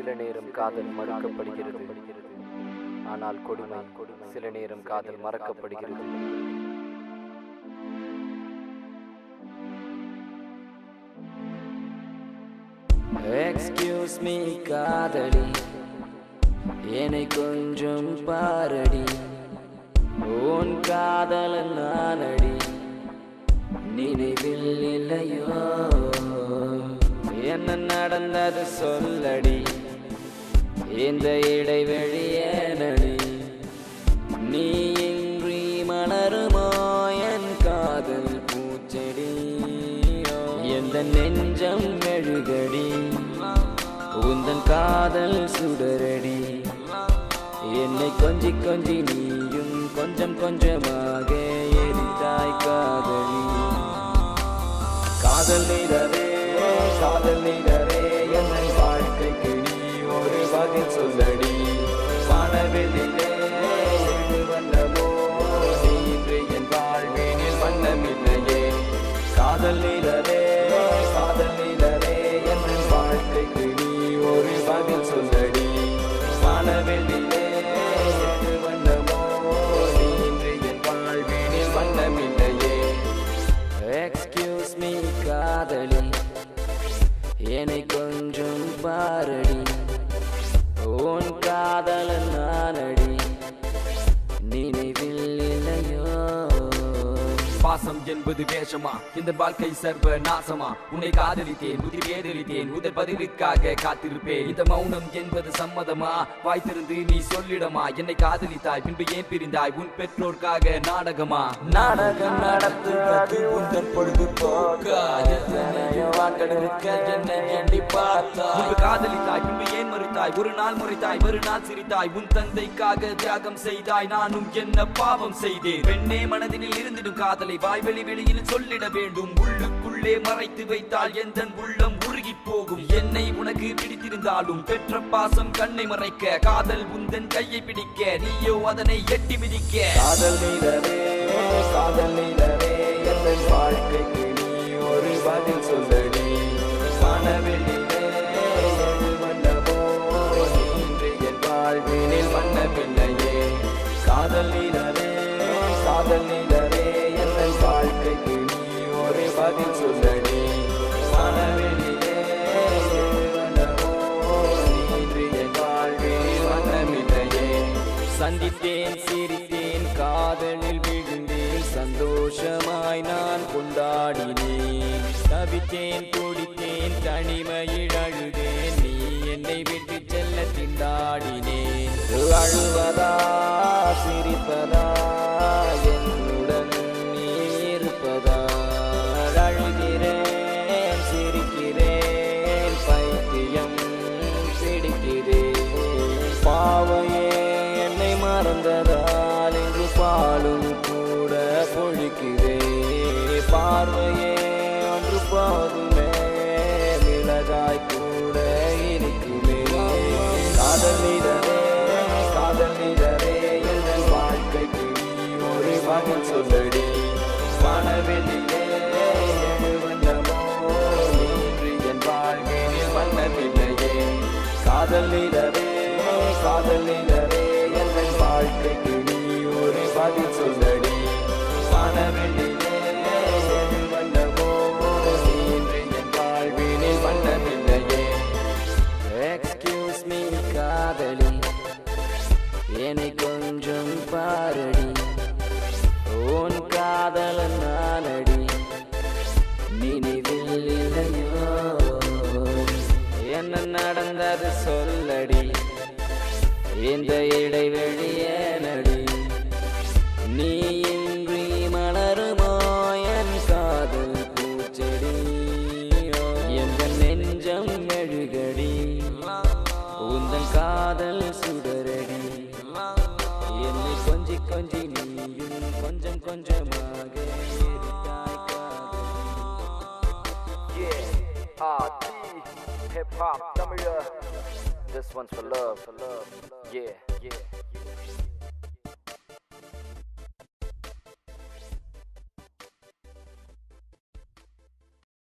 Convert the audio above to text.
சில நேரம் காதல் மறுக்கப்படுகிறது, ஆனால் கொடுமை சில நேரம் காதல் மறக்கப்படுகிறது. எக்ஸ்கியூஸ் மீ காதலி, என்னை கொஞ்சம் பாரடி, உன் காதலன் நானடி, நினைவில் இல்லையோ என்ன நடந்தது சொல்லடி, இந்த இடைவெளி ஏனடி, நீ இன்றி மலருமோ என் காதல் பூச்செடி, எந்த நெஞ்சம் மெழுகடி, உந்தன் காதல் சுடரடி, என்னை கொஞ்சி கொஞ்சி நீயும் கொஞ்சம் கொஞ்சமாக எரித்தாய் காதலி. காதல் நீரவே காதல் நீரவே என்னை வாழ்க்கைக்கு நீ ஒரு பதில் சொல்லடி. வானவெளியிலே ஏழு வண்ணமோ நீ இன்று என் வாழ்வினில் வண்ணமில்லையே. காதல் நீரவே என்னை வாழ்க்கைக்கு நீ ஒரு பதில் சொல்லடி. வானவெளியிலே ஏழு வண்ணமோ நீ இன்று என் வாழ்வினில் வண்ணமில்லையே. எக்ஸ்கியூஸ் மீ காதலி, என்னை கொஞ்சம் பாரடி, உன் காதலன் நானடி, நினைவில் இல்லையோ. பாசம் என்பது வேஷமா, இந்த வாழ்க்கை சர்வ நாசமா, உன்னை காதலித்தேன் உதிர் வேதலித்தேன், உதர் பதிலுக்காக காத்திருப்பேன். இந்த மௌனம் என்பது சம்மதமா, வாய்த்திருந்து நீ சொல்லிடமா, என்னை காதலித்தாய் பின்பு ஏன் பிரிந்தாய், உன் பெற்றோர்க்காக நாடகமா. நாடகம் நடத்துவது உந்தன் பொழுது போக்கா, எத்தனையோ ஆட்கள் இருக்க என்னை எண்ணி பார்த்தாய். முன்பு காதலித்தாய் பின்பு ஏன் மறுத்தாய், ஒரு நாள் முறைத்தாய் மறுநாள் சிரித்தாய், உன் தந்தைக்காக தியாகம் செய்தாய், நானும் என்ன பாவம் செய்தேன். பெண்ணே மனதினில் இருந்திடும் காதலை வாய்வெளி வெளியில் சொல்லிட வேண்டும், உள்ளுக்குள்ளே மறைத்து வைத்தால் எந்த உள்ளம் உருகி போகும். என்னை உனக்கு பிடித்திருந்தாலும் பெற்ற பாசம் கண்ணை மறைக்க, காதல் உந்தன் கையை பிடிக்க, நீயோ அதனை எட்டி மிதிக்க. காதல் நீரவே என்னை வாழ்க்கைக்கு நீ ஒரு பதில் சொல்லடி. வானவெளியிலே ஏழு வண்ணமோ நீ இன்று என் வாழ்வினில் வண்ணமில்லையே. காதல் நீரவே என்னை வாழ்க்கைக்கு நீ ஒரு பதில் சொல்லடி. வானவெளியிலே ஏழு வண்ணமோ நீ இன்று என் வாழ்வினில் வண்ணமில்லையே. சந்தித்தேன் சிரித்தேன் காதலில் விழுந்தேன், சந்தோஷமாய் நான் கொண்டாடினேன். தவித்தேன் துடித்தேன் தனிமையில் அழுதேன், நீ என்னை விட்டு செல்ல திண்டாடினேன். அழுவதா சிரிப்பதா என்னுடன் நீ இருப்பதா, அழுகிறேன் சிரிக்கிறேன் பைத்தியம் பிடிக்கிறேன். பாவையே என்னை மறந்ததால் இன்று பாலும் கூட பொழிக்கிறேன். பார்வையே ஒன்று போதுமே மிளகாய் கூட இருக்குமே. காதல் நீரவே என்னை வாழ்க்கைக்கு நீ ஒரு பதில் சொல்லடி. வானவெளியிலே ஏழு வண்ணமோ நீ இன்று என் வாழ்வினில் வண்ணமில்லையே. காதல் நீரவே என்னை வாழ்க்கைக்கு நீ ஒரு பதில் சொல்லடி. வானவெளியிலே ஏழு வண்ணமோ நீ இன்று என் வாழ்வினில் வண்ணமில்லையே. எக்ஸ்கியூஸ் மீ காதலி, என்னை கொஞ்சம் பாரடி, உன் காதலன் நானடி, நினைவில் இல்லையோ என்ன நடந்தது சொல்லடி, இந்த இடைவெளி ஏனடி, நீ இன்றி மலருமோ என் காதல் பூச்செடி, எந்த நெஞ்சம் மெழுகடி, உந்தன் காதல் சுடரடி, என்னை கொஞ்சி கொஞ்சி நீயும் கொஞ்சம் கொஞ்சமாக எரித்தாய் காதலி. RT Hip Hop Tamil. This one's for love. Yeah.